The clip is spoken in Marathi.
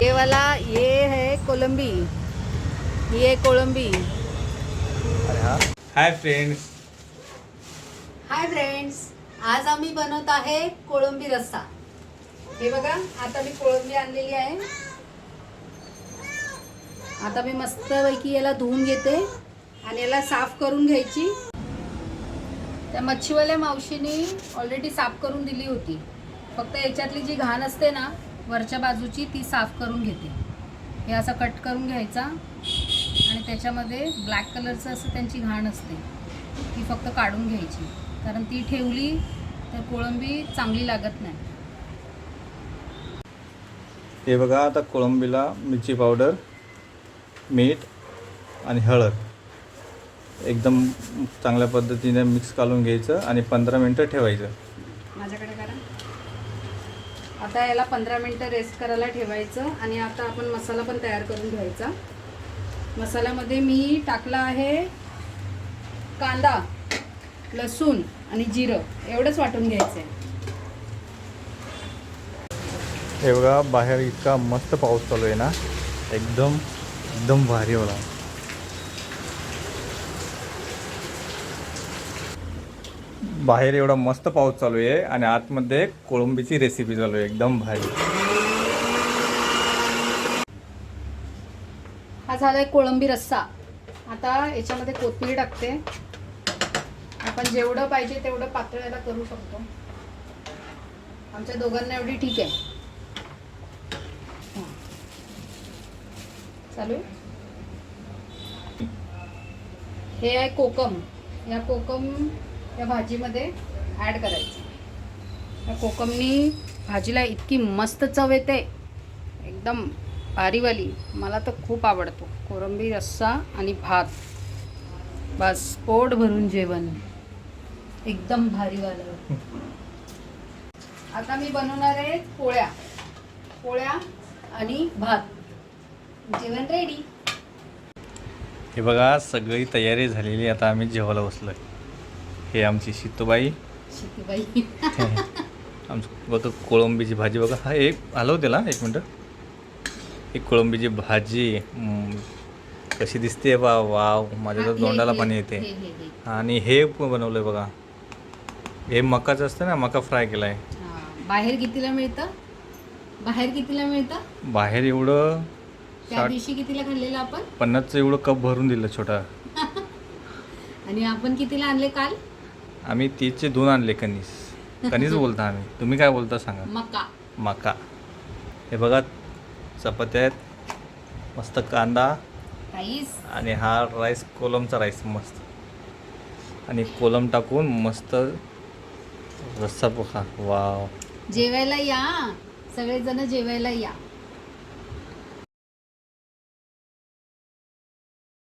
ये वाला ये है कोलंबी, ये कोलंबी। अरे हा हाय फ्रेंड्स. हाय फ्रेंड्स, आज आम्ही बनवत आहे कोळंबी रस्सा. हे बघा, आता मी कोळंबी आणलेली आहे. आता मी मस्तपैकी याला धुवून घेते आणि याला साफ करून घ्यायची. त्या मच्छीवाल्या मावशीने ऑलरेडी साफ करून दिली होती. फक्त याच्यातली जी घाण असते ना वरच्या बाजूची ती साफ करून घेते. हे असं कट करून घ्यायचा आणि त्याच्यामध्ये ब्लॅक कलरचं असं त्यांची घाण असते ती फक्त काढून घ्यायची, कारण ती ठेवली तर कोळंबी चांगली लागत नाही. हे बघा, आता कोळंबीला मिरची पावडर, मीठ आणि हळद एकदम चांगल्या पद्धतीने मिक्स करून घ्यायचं आणि 15 मिनटं ठेवायचं. माझ्याकडे करा. आता याला 15 मिनटं रेस्ट करायला ठेवायचं आणि आता आपण मसाला पण तयार करून घ्यायचा. मसाल्यामध्ये मी टाकला आहे कांदा, लसूण आणि जिरं एवढंच वाटून घ्यायचं आहे. हे बघा, बाहेर इतका मस्त पाऊस चालू आहे ना, एकदम एकदम भारी होला. बाहेर एवढा मस्त पाऊस चालू आहे आणि आतमध्ये कोळंबीची रेसिपी चालू आहे, एकदम भारी. हा झालाय कोळंबी रस्सा. आता याच्यामध्ये कोथिंबीर टाकते. आपण जेवढं पाहिजे तेवढं पातळ याला करू शकतो. आमच्या दोघांना एवढी ठीक आहे. चालू आहे. हे आहे कोकम. या कोकम या भाजीमध्ये ॲड करायचं. या कोकमनी भाजीला इतकी मस्त चव येते, एकदम भारीवाली. मला तर खूप आवडतो. कोळंबी रस्सा आणि भात, बस पोट भरून जेवण, एकदम भारीवालं. आता मी बनवणार आहे पोळ्या, पोळ्या आणि भात. जेवण रेडी. हे बघा, सगळी तयारी झालेली. आता आम्ही जेवायला बसलोय. हे आमची शितूबाई, शितूबाई. आमचं बघा कोळंबीची भाजी. बघा, हा एक हलव त्याला, एक मिनटं. ही कोळंबीची भाजी कशी दिसते बा, वाव, माझ्या तर तोंडाला पाणी येते. आणि हे बनवलं आहे बघा, हे मकाचं असतं ना, मका फ्राय केला आहे. बाहेर कितीला मिळतं? बाहेर कितीला मिळतं? बाहेर एवढं त्या दिवशी कितीला खाल्लेलं आपण? 50चं एवढं कप भरून दिलं छोटा. आणि आपण कितीला आणले काल? आम्ही 30चे 2 आणले. कणीस बोलता आम्ही, तुम्ही काय बोलता सांगा? मका. मका. हे बघा, चपात्या आहेत, मस्त कांदा राईस आणि हा राईस, कोलमचा राईस मस्त. आणि कोलम टाकून मस्त रस्सा बघा, वाव. जेवायला या, सगळेजण जेवायला या.